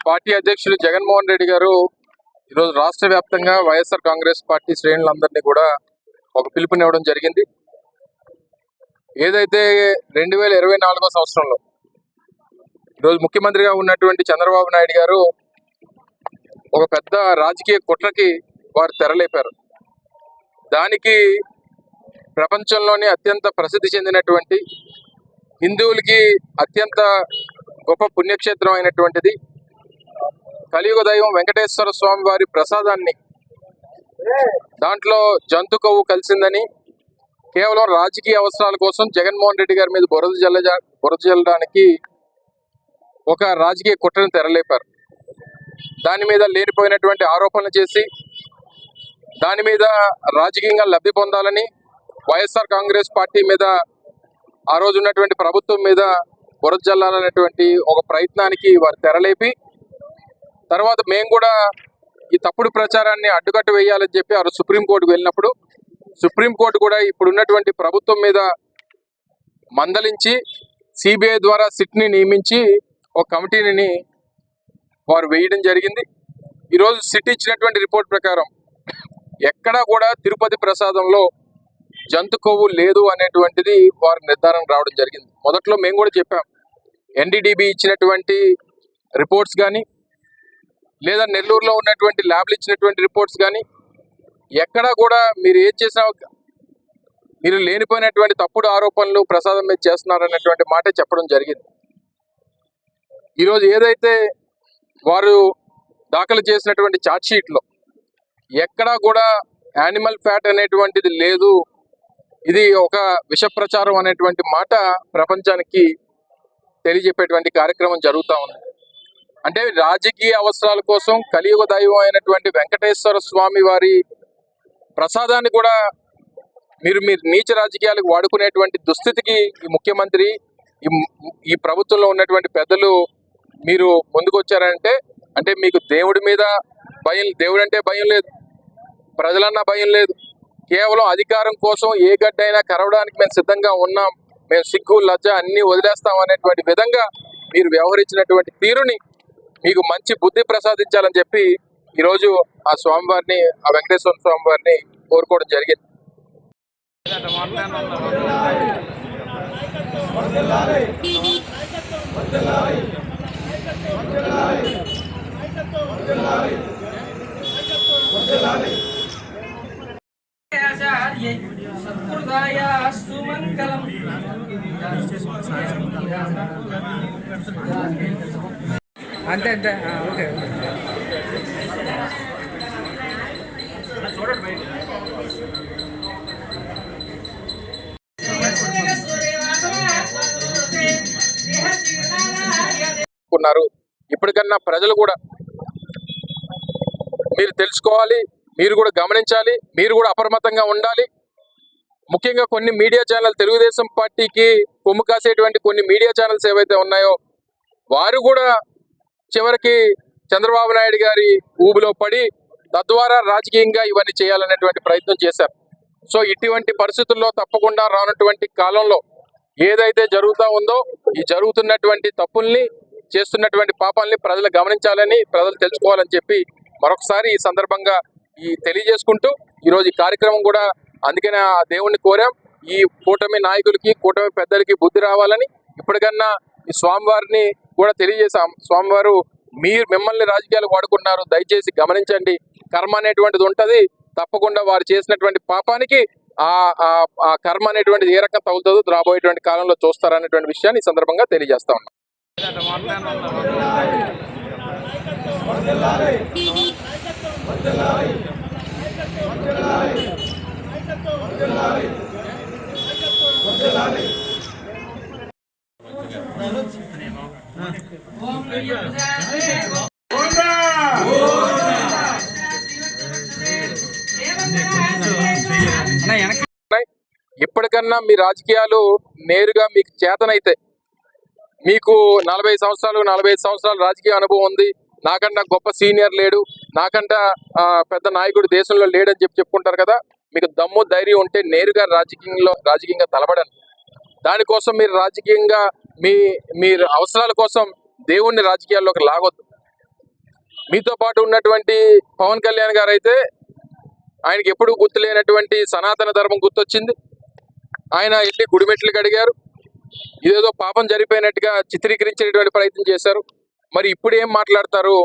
Party అధ్యక్షులు జగన్మోహన్ రెడ్డి గారు ఈరోజు రాష్ట్ర వ్యాప్తంగా వైఎస్ఆర్ కాంగ్రెస్ పార్టీ శ్రేణులందరినీ కూడా ఒక పిలుపునివ్వడం జరిగింది. ఏదైతే 2024 సంవత్సరంలో ఈరోజు ముఖ్యమంత్రిగా ఉన్నటువంటి చంద్రబాబు నాయుడు గారు ఒక పెద్ద రాజకీయ కుట్రకి వారు తెరలేపారు. దానికి ప్రపంచంలోనే అత్యంత ప్రసిద్ధి చెందినటువంటి హిందువులకి అత్యంత గొప్ప పుణ్యక్షేత్రం అయినటువంటిది కలియుగ దైవం వెంకటేశ్వర స్వామి వారి ప్రసాదాన్ని దాంట్లో జంతు కొవ్వు కలిసిందని కేవలం రాజకీయ అవసరాల కోసం జగన్మోహన్ రెడ్డి గారి మీద బురద జల్లడానికి ఒక రాజకీయ కుట్రను తెరలేపారు. దాని మీద లేనిపోయినటువంటి ఆరోపణలు చేసి దాని మీద రాజకీయంగా లబ్ధి పొందాలని వైఎస్ఆర్ కాంగ్రెస్ పార్టీ మీద ఆ రోజు ఉన్నటువంటి ప్రభుత్వం మీద బురద జల్లాలనేటువంటి ఒక ప్రయత్నానికి వారు తెరలేపి తర్వాత మేము కూడా ఈ తప్పుడు ప్రచారాన్ని అడ్డుకట్ట వేయాలని చెప్పి ఆ సుప్రీంకోర్టుకు వెళ్ళినప్పుడు సుప్రీంకోర్టు కూడా ఇప్పుడున్నటువంటి ప్రభుత్వం మీద మందలించి సిబిఐ ద్వారా సిట్ని నియమించి ఒక కమిటీని వారు వేయడం జరిగింది. ఈరోజు సిట్ ఇచ్చినటువంటి రిపోర్ట్ ప్రకారం ఎక్కడా కూడా తిరుపతి ప్రసాదంలో జంతు కొవ్వు లేదు అనేటువంటిది వారు నిర్ధారణ రావడం జరిగింది. మొదట్లో మేము కూడా చెప్పాం, ఎన్డీడీబీ ఇచ్చినటువంటి రిపోర్ట్స్ కానీ లేదా నెల్లూరులో ఉన్నటువంటి ల్యాబ్లు ఇచ్చినటువంటి రిపోర్ట్స్ కానీ ఎక్కడా కూడా మీరు ఏం చేసినా మీరు లేనిపోయినటువంటి తప్పుడు ఆరోపణలు ప్రసాదం మీద చేస్తున్నారనేటువంటి మాట చెప్పడం జరిగింది. ఈరోజు ఏదైతే వారు దాఖలు చేసినటువంటి ఛార్జ్షీట్లో ఎక్కడా కూడా యానిమల్ ఫ్యాట్ అనేటువంటిది లేదు, ఇది ఒక విష ప్రచారం అనేటువంటి మాట ప్రపంచానికి తెలియజెప్పేటువంటి కార్యక్రమం జరుగుతూ ఉంది. అంటే రాజకీయ అవసరాల కోసం కలియుగ దైవం అయినటువంటి వెంకటేశ్వర స్వామి వారి ప్రసాదాన్ని కూడా మీరు నీచ రాజకీయాలకు వాడుకునేటువంటి దుస్థితికి ఈ ముఖ్యమంత్రి ఈ ప్రభుత్వంలో ఉన్నటువంటి పెద్దలు మీరు ముందుకు వచ్చారంటే అంటే మీకు దేవుడి మీద భయం, దేవుడు అంటే భయం లేదు, ప్రజలన్నా భయం లేదు, కేవలం అధికారం కోసం ఏ గడ్డైనా కరవడానికి మేము సిద్ధంగా ఉన్నాం, మేము సిగ్గు లజ్జ అన్ని వదిలేస్తాం అనేటువంటి విధంగా మీరు వ్యవహరించినటువంటి తీరుని మీకు మంచి బుద్ధి ప్రసాదించాలని చెప్పి ఈరోజు ఆ స్వామివారిని, ఆ వెంకటేశ్వర స్వామి వారిని కోరుకోవడం జరిగింది. అంతే అంతే ఓకే ఉన్నారు. ఇప్పటికన్నా ప్రజలు కూడా మీరు తెలుసుకోవాలి, మీరు కూడా గమనించాలి, మీరు కూడా అప్రమత్తంగా ఉండాలి. ముఖ్యంగా కొన్ని మీడియా ఛానల్, తెలుగుదేశం పార్టీకి కొమ్ము కాసేటువంటి కొన్ని మీడియా ఛానల్స్ ఏవైతే ఉన్నాయో వారు కూడా చివరికి చంద్రబాబు నాయుడు గారి ఊబిలో పడి తద్వారా రాజకీయంగా ఇవన్నీ చేయాలనేటువంటి ప్రయత్నం చేశారు. సో ఇటువంటి పరిస్థితుల్లో తప్పకుండా రానటువంటి కాలంలో ఏదైతే జరుగుతూ ఉందో ఈ జరుగుతున్నటువంటి తప్పుల్ని, చేస్తున్నటువంటి పాపాలని ప్రజలు గమనించాలని, ప్రజలు తెలుసుకోవాలని చెప్పి మరొకసారి ఈ సందర్భంగా తెలియజేసుకుంటూ ఈరోజు ఈ కార్యక్రమం కూడా అందుకనే ఆ దేవుణ్ణి కోరాం. ఈ కూటమి నాయకులకి, కూటమి పెద్దలకి బుద్ధి రావాలని ఇప్పటికన్నా ఈ స్వామివారిని కూడా తెలియజేశాం. స్వామివారు మిమ్మల్ని రాజకీయాలకు వాడుకుంటున్నారు, దయచేసి గమనించండి, కర్మ అనేటువంటిది ఉంటుంది, తప్పకుండా వారు చేసినటువంటి పాపానికి ఆ కర్మ అనేటువంటిది ఏ రకంగా తగులుతుందో రాబోయేటువంటి కాలంలో చూస్తారనేటువంటి విషయాన్ని ఈ సందర్భంగా తెలియజేస్తా ఉన్నాం. ఇప్పటికన్నా మీ రాజకీయాలు నేరుగా మీకు చేతనైతే, మీకు 40 సంవత్సరాలు 45 సంవత్సరాలు రాజకీయ అనుభవం ఉంది, నాకన్నా గొప్ప సీనియర్ లేడు, నాకంటా పెద్ద నాయకుడు దేశంలో లేడని చెప్పుకుంటారు కదా, మీకు దమ్ము ధైర్యం ఉంటే నేరుగా రాజకీయంగా తలబడండి. దానికోసం మీరు రాజకీయంగా మీ అవసరాల కోసం దేవుణ్ణి రాజకీయాల్లోకి లాగొద్దు. మీతో పాటు ఉన్నటువంటి పవన్ కళ్యాణ్ గారు అయితే ఆయనకి ఎప్పుడూ గుర్తులేనటువంటి సనాతన ధర్మం గుర్తొచ్చింది. ఆయన వెళ్ళి గుడిమెట్లు కడిగారు, ఇదేదో పాపం జరిపోయినట్టుగా చిత్రీకరించేటువంటి ప్రయత్నం చేశారు. మరి ఇప్పుడు ఏం మాట్లాడతారు